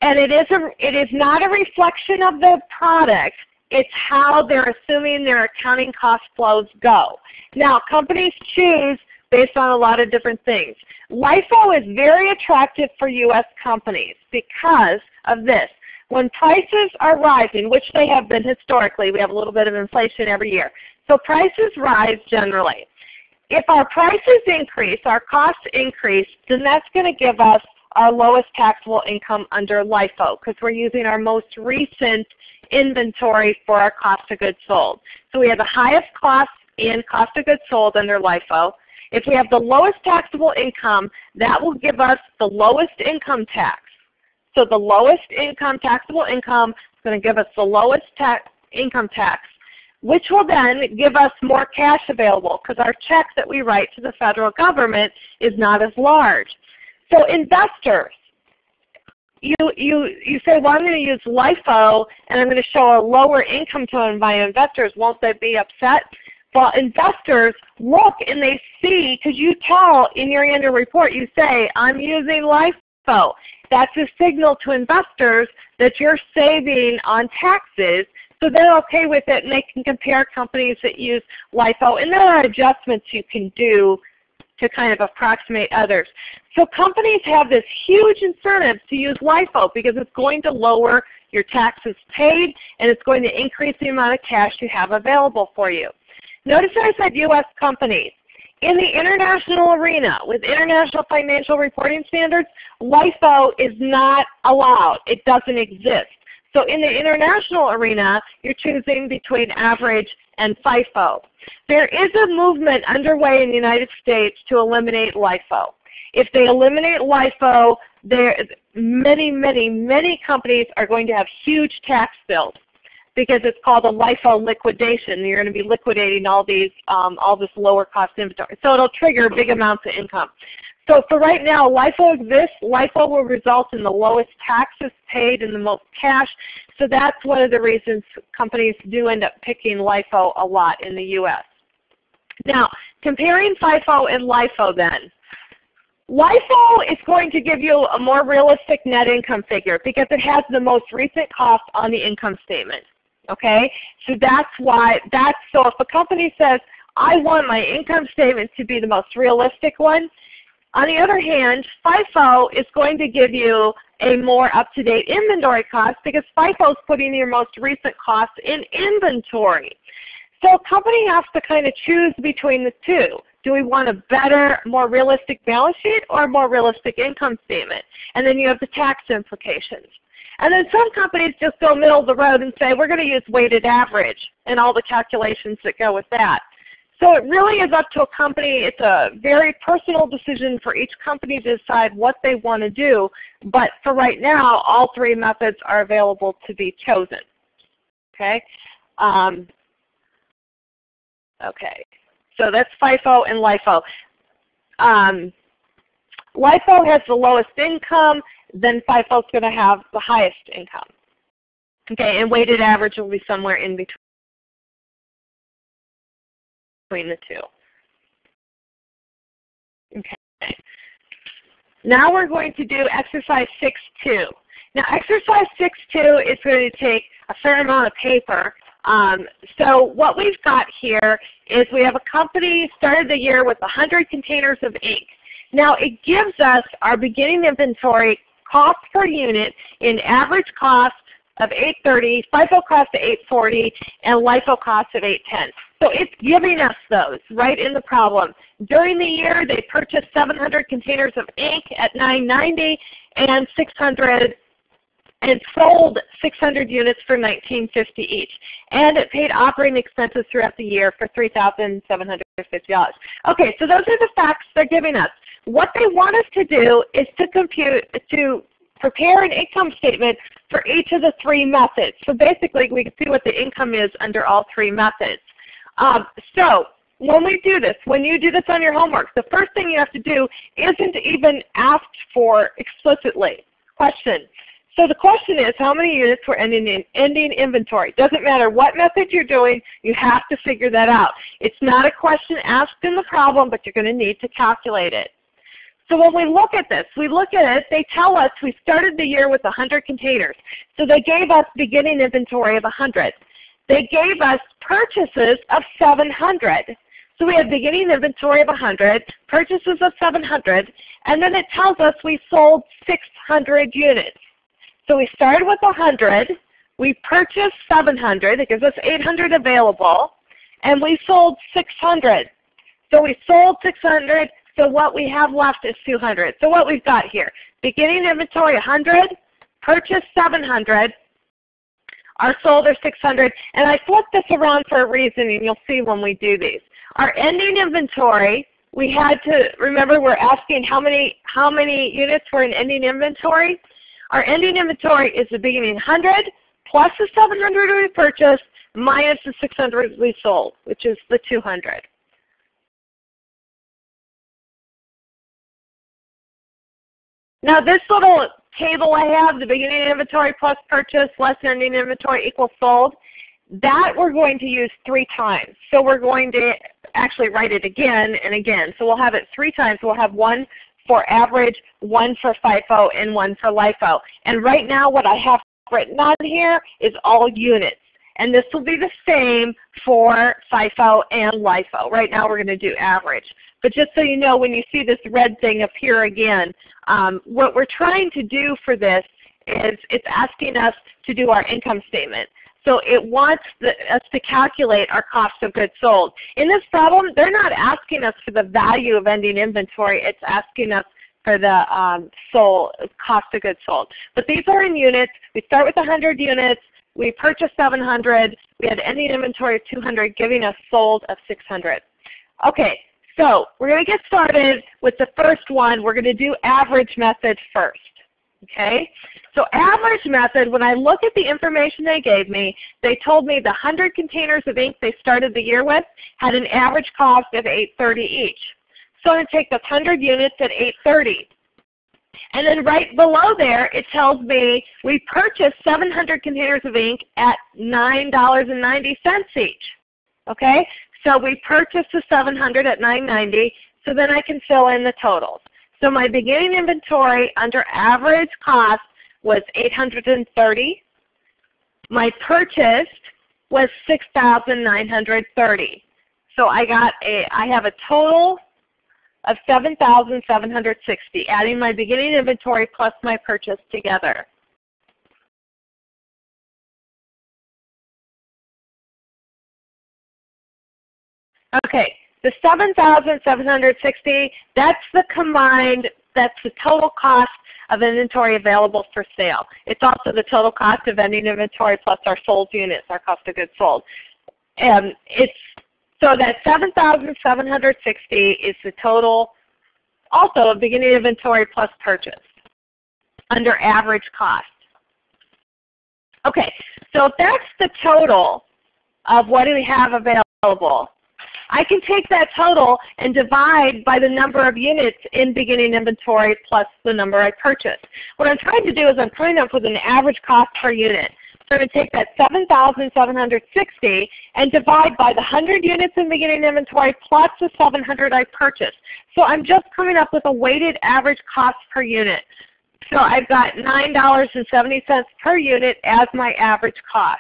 And it is not a reflection of the product. It's how they're assuming their accounting cost flows go. Now, companies choose based on a lot of different things. LIFO is very attractive for U.S. companies because of this. when prices are rising, which they have been historically, we have a little bit of inflation every year. So prices rise generally. If our prices increase, our costs increase, then that's going to give us our lowest taxable income under LIFO because we're using our most recent inventory for our cost of goods sold. So we have the highest cost in cost of goods sold under LIFO. If we have the lowest taxable income, that will give us the lowest income tax. So the lowest taxable income is going to give us the lowest income tax, which will then give us more cash available because our check that we write to the federal government is not as large. So investors, you say, well, I'm going to use LIFO and I'm going to show a lower income to my investors. Won't they be upset? Well, investors look and they see, because you tell in your annual report, you say, I'm using LIFO. That's a signal to investors that you're saving on taxes, so they're okay with it and they can compare companies that use LIFO. And there are adjustments you can do to kind of approximate others. So companies have this huge incentive to use LIFO because it's going to lower your taxes paid and it's going to increase the amount of cash you have available for you. Notice that I said U.S. companies. In the international arena, with international financial reporting standards, LIFO is not allowed. It doesn't exist. So in the international arena, you're choosing between average and FIFO. There is a movement underway in the United States to eliminate LIFO. If they eliminate LIFO, many companies are going to have huge tax bills because it's called a LIFO liquidation. You're going to be liquidating all this lower cost inventory. So it'll trigger big amounts of income. So for right now, LIFO exists. LIFO will result in the lowest taxes paid and the most cash. So that's one of the reasons companies do end up picking LIFO a lot in the U.S. Now, comparing FIFO and LIFO then. LIFO is going to give you a more realistic net income figure because it has the most recent cost on the income statement. Okay? So that's why, so if a company says, I want my income statement to be the most realistic one, on the other hand, FIFO is going to give you a more up-to-date inventory cost because FIFO is putting your most recent costs in inventory. So a company has to kind of choose between the two. Do we want a better, more realistic balance sheet or a more realistic income statement? And then you have the tax implications. And then some companies just go middle of the road and say, we're going to use weighted average and all the calculations that go with that. So it really is up to a company. It's a very personal decision for each company to decide what they want to do. But for right now, all three methods are available to be chosen. Okay? Okay. So that's FIFO and LIFO. LIFO has the lowest income, then FIFO is going to have the highest income. Okay, and weighted average will be somewhere in between the two. Okay. Now we're going to do exercise 6.2. Now exercise 6.2 is going to take a fair amount of paper. So what we've got here is we have a company started the year with 100 containers of ink. Now it gives us our beginning inventory cost per unit in average cost of $8.30, FIFO cost of $8.40, and LIFO cost of $8.10. So it's giving us those right in the problem. During the year, they purchased 700 containers of ink at $9.90 and 600 and sold 600 units for $19.50 each. And it paid operating expenses throughout the year for $3,750. Okay, so those are the facts they're giving us. What they want us to do is to prepare an income statement for each of the three methods. So basically, we can see what the income is under all three methods. So when we do this, when you do this on your homework, the first thing you have to do isn't even asked for explicitly. Question. So the question is, how many units were ending inventory? Doesn't matter what method you're doing, you have to figure that out. It's not a question asked in the problem, but you're going to need to calculate it. So when we look at this, they tell us we started the year with 100 containers. So they gave us beginning inventory of 100. They gave us purchases of 700. So we have beginning inventory of 100, purchases of 700, and then it tells us we sold 600 units. So we started with 100. We purchased 700. It gives us 800 available. And we sold 600. So we sold 600. So what we have left is 200. So what we've got here, beginning inventory 100, purchased 700, our sold are 600. And I flipped this around for a reason, and you'll see when we do these. Our ending inventory, we had to, remember we're asking how many units were in ending inventory. Our ending inventory is the beginning 100 plus the 700 we purchased minus the 600 we sold, which is the 200. Now this little table I have, the beginning inventory plus purchase less ending inventory equals sold, that we're going to use 3 times. So we're going to actually write it again and again. So we'll have it 3 times. We'll have one for average, one for FIFO, and one for LIFO. And right now what I have written on here is all units. And this will be the same for FIFO and LIFO. Right now we're going to do average. But just so you know, when you see this red thing appear again, what we're trying to do for this is it's asking us to do our income statement. So it wants us to calculate our cost of goods sold. In this problem, they're not asking us for the value of ending inventory. It's asking us for the cost of goods sold. But these are in units. We start with 100 units. We purchased 700. We had ending inventory of 200, giving us sold of 600. Okay, so we're going to get started with the first one. We're going to do average method first. Okay, so average method, when I look at the information they gave me, they told me the 100 containers of ink they started the year with had an average cost of $8.30 each. So I'm going to take those 100 units at $8.30. And then right below there, it tells me we purchased 700 containers of ink at $9.90 each. Okay, so we purchased the 700 at $9.90, so then I can fill in the totals. So my beginning inventory under average cost was $830. My purchased was $6,930. So I have a total of $7,760, adding my beginning inventory plus my purchase together. Okay, the $7,760, that's the combined, that's the total cost of inventory available for sale. It's also the total cost of ending inventory plus our sold units, our cost of goods sold. So that $7,760 is the total, also of beginning inventory plus purchase under average cost. Okay, so if that's the total of what we have available, I can take that total and divide by the number of units in beginning inventory plus the number I purchased. What I'm trying to do is I'm coming up with an average cost per unit. So I'm going to take that $7,760 and divide by the 100 units in beginning inventory plus the 700 I purchased. So I'm just coming up with a weighted average cost per unit. So I've got $9.70 per unit as my average cost.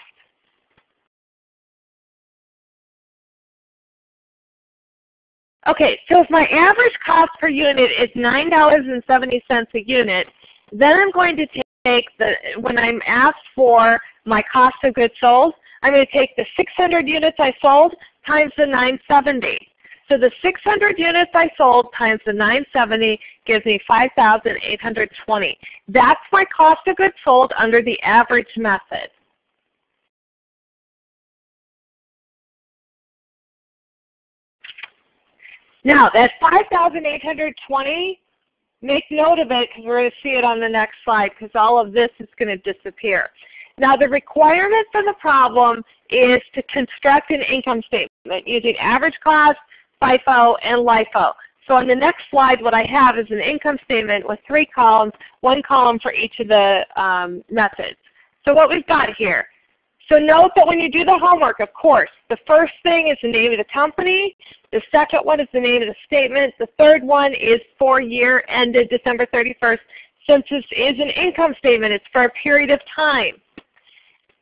Okay, so if my average cost per unit is $9.70 a unit, then I'm going to take when I'm asked for my cost of goods sold, I'm going to take the 600 units I sold times the 970. So the 600 units I sold times the 970 gives me 5,820. That's my cost of goods sold under the average method. Now that 5,820, make note of it because we're going to see it on the next slide because all of this is going to disappear. Now the requirement for the problem is to construct an income statement using average cost, FIFO, and LIFO. So on the next slide what I have is an income statement with 3 columns, 1 column for each of the methods. So what we've got here. So note that when you do the homework, of course, the first thing is the name of the company. The second one is the name of the statement. The third one is for year ended December 31st. Since this is an income statement, it's for a period of time.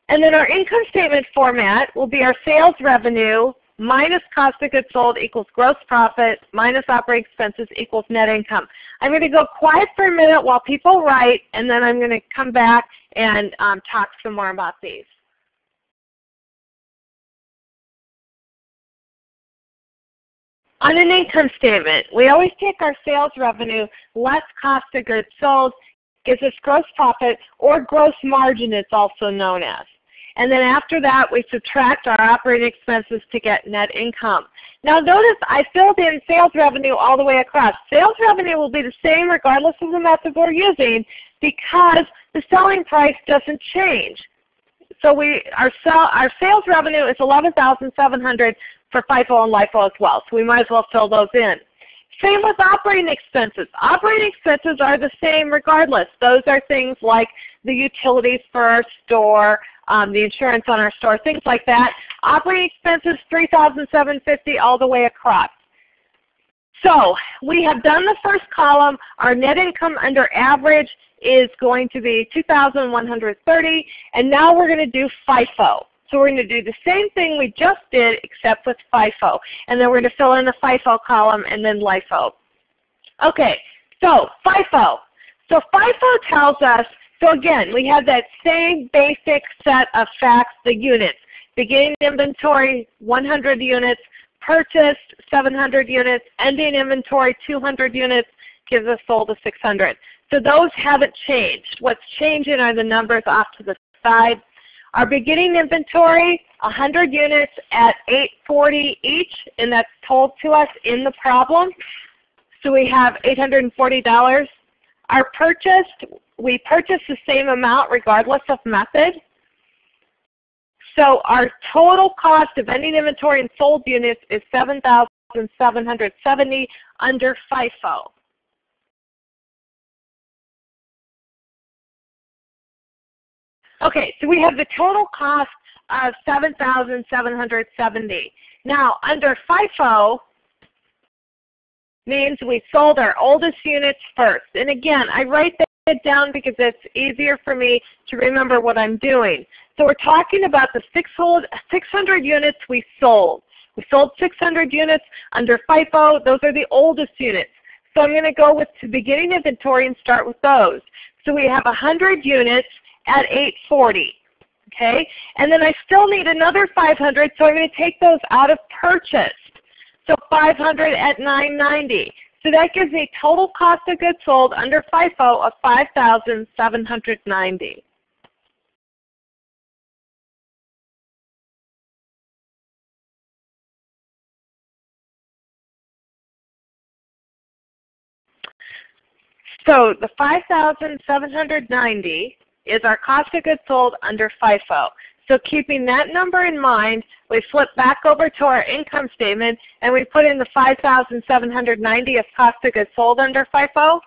And then our income statement format will be our sales revenue minus cost of goods sold equals gross profit minus operating expenses equals net income. I'm going to go quiet for a minute while people write, and then I'm going to come back and talk some more about these. On an income statement, we always take our sales revenue less cost of goods sold, gives us gross profit, or gross margin it's also known as. And then after that, we subtract our operating expenses to get net income. Now notice I filled in sales revenue all the way across. Sales revenue will be the same regardless of the method we're using because the selling price doesn't change. So our sales revenue is $11,700 for FIFO and LIFO as well. So we might as well fill those in. Same with operating expenses. Operating expenses are the same regardless. Those are things like the utilities for our store, the insurance on our store, things like that. Operating expenses, $3,750 all the way across. So we have done the first column. Our net income under average is going to be $2,130, and now we're going to do FIFO. So we're going to do the same thing we just did except with FIFO, and then we're going to fill in the FIFO column and then LIFO. Okay, so FIFO. So FIFO tells us, so again, we have that same basic set of facts, the units. Beginning inventory, 100 units. Purchased, 700 units. Ending inventory, 200 units. Gives us sold to 600. So those haven't changed. What's changing are the numbers off to the side. Our beginning inventory, 100 units at $840 each, and that's told to us in the problem. So we have $840. Our purchased, we purchased the same amount regardless of method. So our total cost of ending inventory and sold units is $7,770 under FIFO. Okay, so we have the total cost of $7,770. Now, under FIFO means we sold our oldest units first. And again, I write that down because it's easier for me to remember what I'm doing. So we're talking about the 600 units we sold. We sold 600 units under FIFO. Those are the oldest units. So I'm going to go with the beginning inventory and start with those. So we have 100 units at $840, okay? And then I still need another 500, so I'm going to take those out of purchased. So 500 at $990. So that gives me total cost of goods sold under FIFO of $5,790. So the $5,790 is our cost of goods sold under FIFO. So keeping that number in mind, we flip back over to our income statement and we put in the $5,790 of cost of goods sold under FIFO.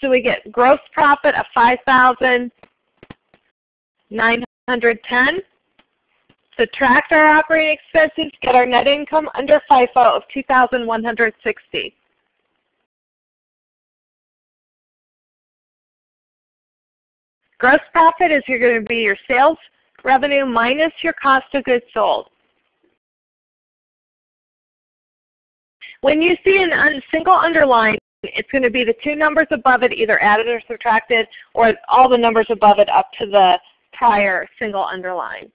So we get gross profit of $5,910. Subtract our operating expenses, get our net income under FIFO of $2,160. Gross profit is going to be your sales revenue minus your cost of goods sold. When you see a single underline, it's going to be the two numbers above it either added or subtracted, or all the numbers above it up to the prior single underline.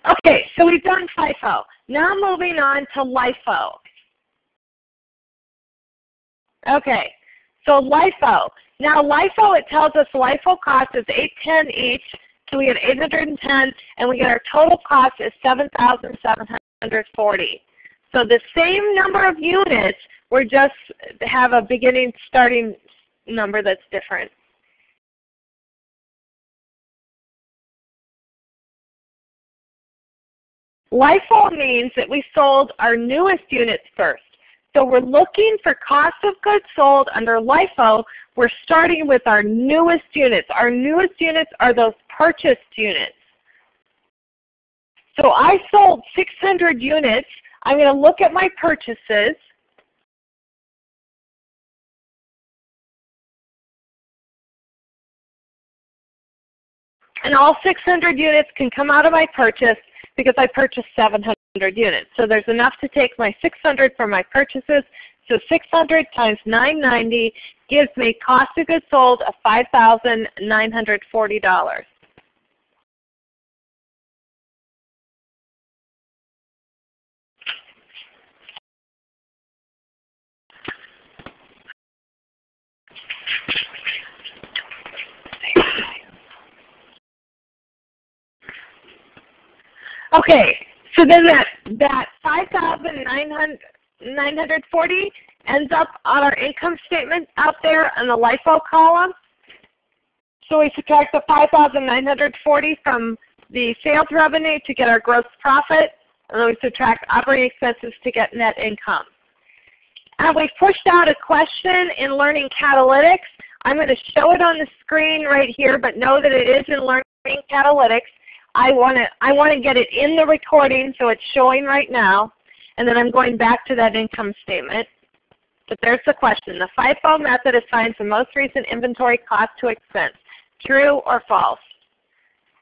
Okay, so we've done FIFO. Now moving on to LIFO. Okay, so LIFO. Now LIFO, it tells us LIFO cost is $810 each, so we get $810, and we get our total cost is $7,740. So the same number of units, we just have a beginning starting number that's different. LIFO means that we sold our newest units first. So we're looking for cost of goods sold under LIFO. We're starting with our newest units. Our newest units are those purchased units. So I sold 600 units. I'm going to look at my purchases. And all 600 units can come out of my purchase because I purchased 700 units. So there's enough to take my 600 for my purchases. So 600 times 990 gives me cost of goods sold of $5,940. Okay, so then that 5,940 ends up on our income statement out there in the LIFO column. So we subtract the 5,940 from the sales revenue to get our gross profit, and then we subtract operating expenses to get net income. And we've pushed out a question in Learning Catalytics. I'm going to show it on the screen right here, but know that it is in Learning Catalytics. I want to get it in the recording, so it's showing right now, and then I'm going back to that income statement. But there's the question. The FIFO method assigns the most recent inventory cost to expense. True or false?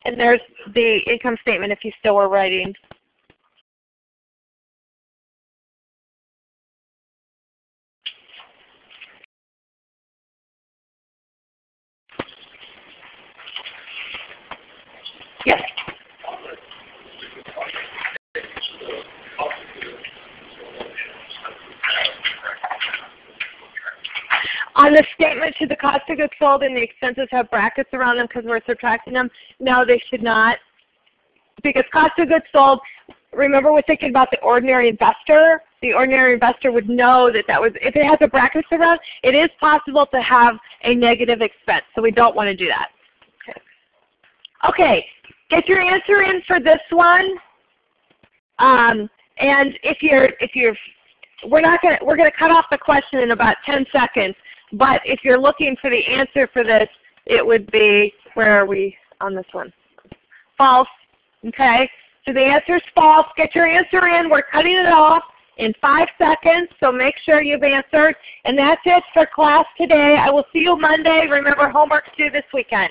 And there's the income statement if you still were writing. Yes. On the statement, should the cost of goods sold and the expenses have brackets around them because we're subtracting them? No, they should not. Because cost of goods sold, remember we're thinking about the ordinary investor. The ordinary investor would know that if it has a brackets around, it is possible to have a negative expense. So we don't want to do that. Okay, get your answer in for this one. And we're going to cut off the question in about 10 seconds. But if you're looking for the answer for this, it would be, where are we on this one? False. Okay, so the answer is false. Get your answer in. We're cutting it off in 5 seconds, so make sure you've answered. And that's it for class today. I will see you Monday. Remember, homework's due this weekend.